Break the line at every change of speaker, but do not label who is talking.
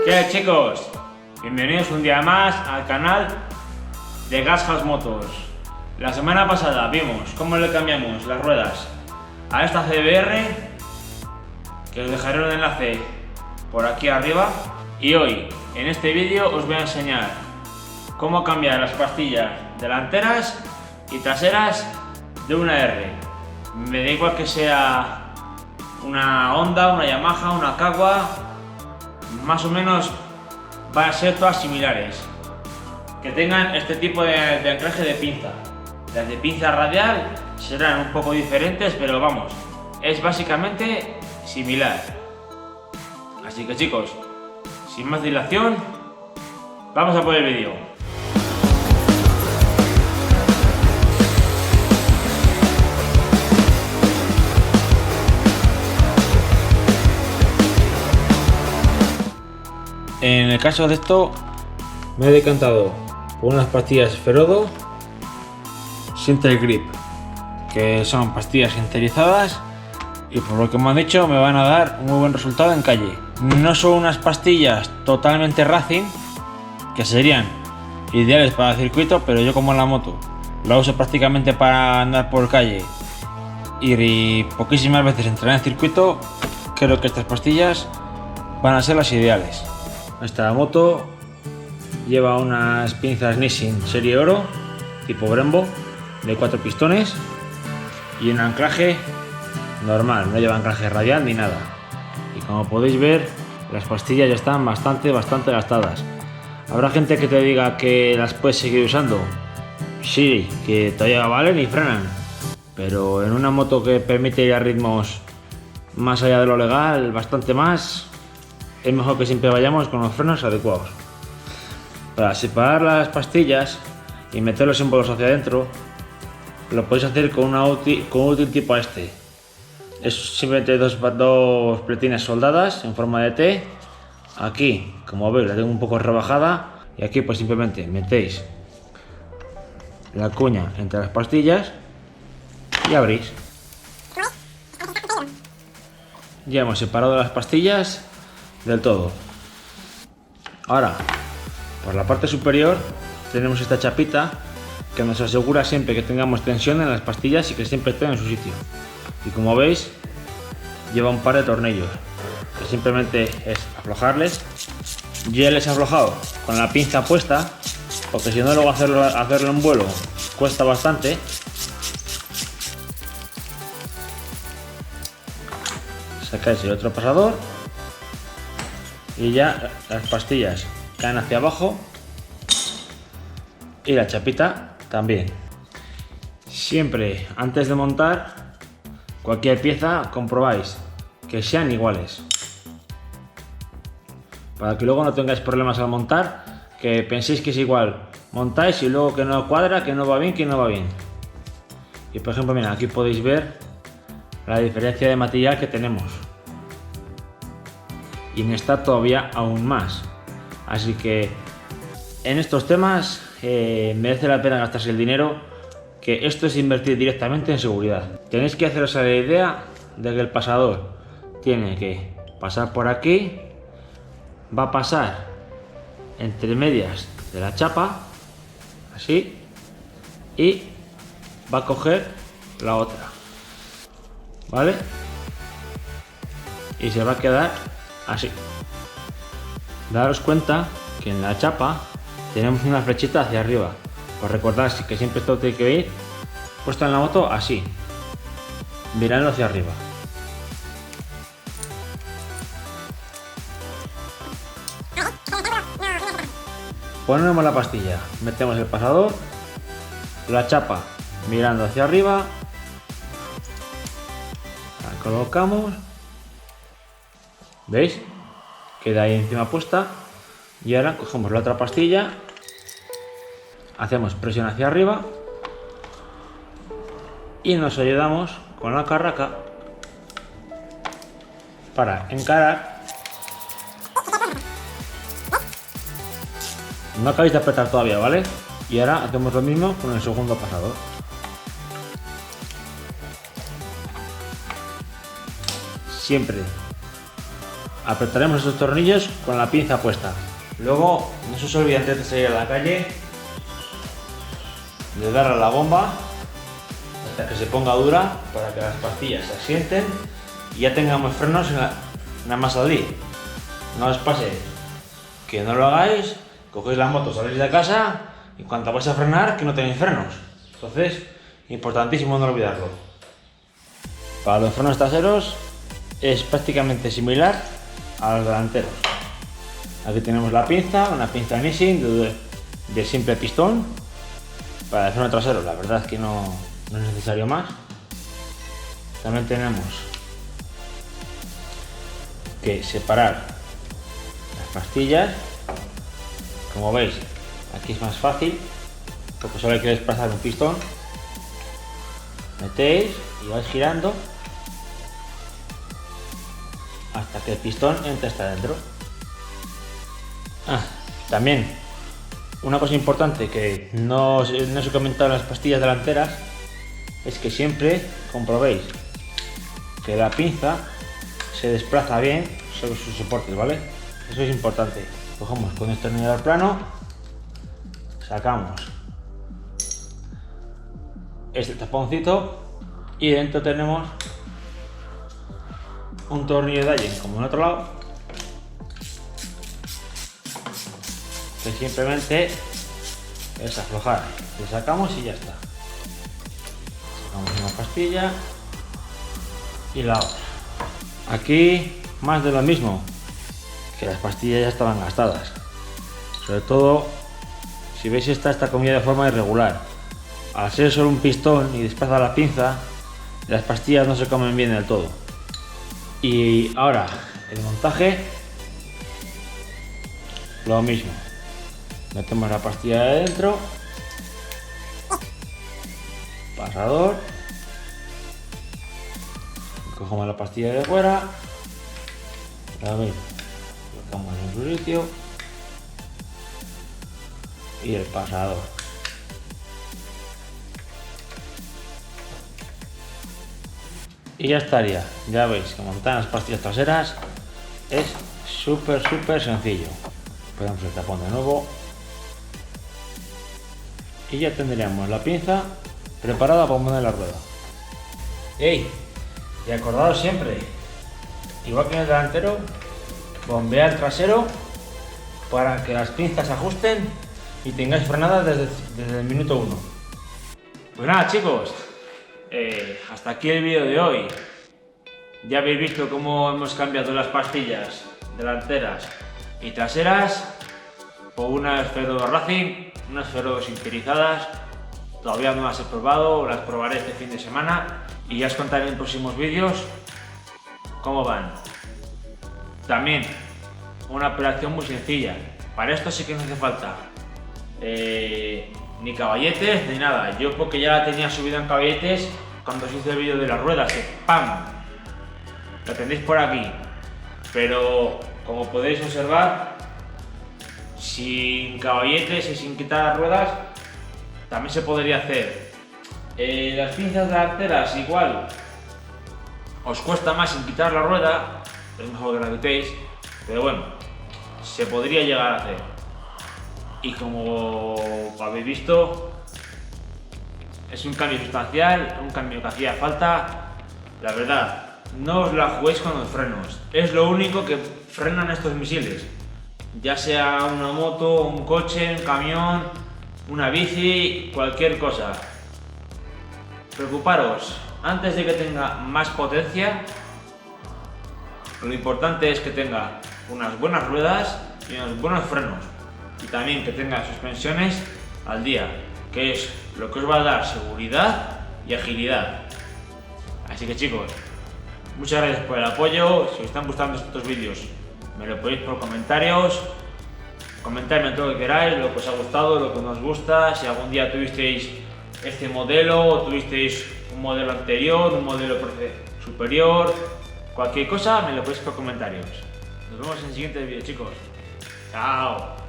¿Qué hay, chicos? Bienvenidos un día más al canal de Gas House Motors. La semana pasada vimos cómo le cambiamos las ruedas a esta CBR, que os dejaré un enlace por aquí arriba, y hoy en este vídeo os voy a enseñar cómo cambiar las pastillas delanteras y traseras de una R. Me da igual que sea una Honda, una Yamaha, una Kawa, más o menos van a ser todas similares, que tengan este tipo de anclaje de pinza. Las de pinza radial serán un poco diferentes, pero vamos, es básicamente similar. Así que, chicos, sin más dilación, vamos a por el vídeo. En el caso de esto, me he decantado por unas pastillas Ferodo Sinter Grip, que son pastillas sinterizadas y por lo que me han dicho me van a dar un muy buen resultado en calle. No son unas pastillas totalmente racing, que serían ideales para el circuito, pero yo, como en la moto la uso prácticamente para andar por calle y poquísimas veces entrar en circuito, creo que estas pastillas van a ser las ideales. Esta moto lleva unas pinzas Nissin serie oro tipo Brembo de 4 pistones y un anclaje normal, no lleva anclaje radial ni nada. Y como podéis ver, las pastillas ya están bastante gastadas. Habrá gente que te diga que las puedes seguir usando, sí, que todavía valen y frenan, pero en una moto que permite ir a ritmos más allá de lo legal, bastante más, es mejor que siempre vayamos con los frenos adecuados. Para separar las pastillas y meter los símbolos hacia adentro, lo podéis hacer con un útil tipo este. Es simplemente dos pletines soldadas en forma de T. Aquí, como veis, la tengo un poco rebajada, y aquí pues simplemente metéis la cuña entre las pastillas y abrís. Ya hemos separado las pastillas del todo. Ahora, por la parte superior tenemos esta chapita que nos asegura siempre que tengamos tensión en las pastillas y que siempre estén en su sitio. Y como veis, lleva un par de tornillos que simplemente es aflojarles. Yo ya les he aflojado con la pinza puesta, porque si no, luego hacerlo en vuelo cuesta bastante. Sacáis el otro pasador y ya las pastillas caen hacia abajo y la chapita también. Siempre antes de montar cualquier pieza comprobáis que sean iguales, para que luego no tengáis problemas al montar, que penséis que es igual, montáis y luego que no cuadra, que no va bien, que no va bien. Y por ejemplo, mira, aquí podéis ver la diferencia de material que tenemos, y en esta todavía aún más. Así que en estos temas merece la pena gastarse el dinero, que esto es invertir directamente en seguridad. Tenéis que haceros a la idea de que el pasador tiene que pasar por aquí, va a pasar entre medias de la chapa, así, y va a coger la otra, ¿vale? Y se va a quedar así. Daros cuenta que en la chapa tenemos una flechita hacia arriba. Pues recordad que siempre esto tiene que ir puesto en la moto así, mirando hacia arriba. Ponemos la pastilla, metemos el pasador, la chapa mirando hacia arriba, la colocamos. ¿Veis? Queda ahí encima puesta. Y ahora cogemos la otra pastilla, hacemos presión hacia arriba y nos ayudamos con la carraca para encarar. No acabéis de apretar todavía, ¿vale? Y ahora hacemos lo mismo con el segundo pasador. Siempre apretaremos esos tornillos con la pinza puesta. Luego, no se os olvide antes de salir a la calle de darle a la bomba hasta que se ponga dura para que las pastillas se asienten y ya tengamos frenos nada más salir. No os pase que no lo hagáis, cogéis la moto, salís de casa y cuando vais a frenar que no tenéis frenos. Entonces, importantísimo no olvidarlo. Para los frenos traseros es prácticamente similar a los delanteros. Aquí tenemos la pinza, una pinza Nissin de simple pistón para el freno trasero. La verdad es que no es necesario más. También tenemos que separar las pastillas. Como veis, aquí es más fácil porque solo hay que desplazar un pistón. Metéis y vais girando hasta que el pistón entre hasta dentro. También una cosa importante que no os he comentado en las pastillas delanteras es que siempre comprobéis que la pinza se desplaza bien sobre sus soportes, ¿vale? Eso es importante. Cogemos con este destornillador plano, sacamos este taponcito y dentro tenemos un tornillo de Allen como en otro lado, que simplemente es aflojar, le sacamos y ya está. Sacamos una pastilla y la otra. Aquí más de lo mismo, que las pastillas ya estaban gastadas, sobre todo si veis está comida de forma irregular. Al ser solo un pistón y desplaza la pinza, las pastillas no se comen bien del todo. Y ahora el montaje, lo mismo. Metemos la pastilla de dentro, pasador, cogemos la pastilla de fuera, la mismo, colocamos en su sitio y el pasador. Y ya estaría. Ya veis que montar las pastillas traseras es súper sencillo. Ponemos el tapón de nuevo y ya tendríamos la pinza preparada para poner la rueda. ¡Ey! Y acordaos siempre, igual que en el delantero, bombear el trasero para que las pinzas se ajusten y tengáis frenada desde el minuto 1. Pues nada, chicos, hasta aquí el vídeo de hoy. Ya habéis visto cómo hemos cambiado las pastillas delanteras y traseras por unas Ferodo Racing, unas Ferodo sinterizadas. Todavía no las he probado, las probaré este fin de semana y ya os contaré en próximos vídeos cómo van. También una operación muy sencilla. Para esto sí que no hace falta ni caballetes ni nada. Yo porque ya la tenía subida en caballetes cuando os hice el vídeo de las ruedas, ¡pam! Lo tenéis por aquí. Pero como podéis observar, sin caballetes y sin quitar las ruedas también se podría hacer. Las pinzas delanteras igual os cuesta más sin quitar la rueda, es mejor que la quitéis, pero bueno, se podría llegar a hacer. Y como habéis visto, es un cambio sustancial, un cambio que hacía falta. La verdad, no os la juguéis con los frenos, es lo único que frenan estos misiles, ya sea una moto, un coche, un camión, una bici, cualquier cosa. Preocuparos antes de que tenga más potencia. Lo importante es que tenga unas buenas ruedas y unos buenos frenos, y también que tenga suspensiones al día, que es lo que os va a dar seguridad y agilidad. Así que chicos, muchas gracias por el apoyo. Si os están gustando estos vídeos, me lo podéis por comentarios. Comentadme todo lo que queráis, lo que os ha gustado, lo que no os gusta, si algún día tuvisteis este modelo o tuvisteis un modelo anterior, un modelo superior, cualquier cosa me lo podéis por comentarios. Nos vemos en el siguiente vídeo, chicos. Chao.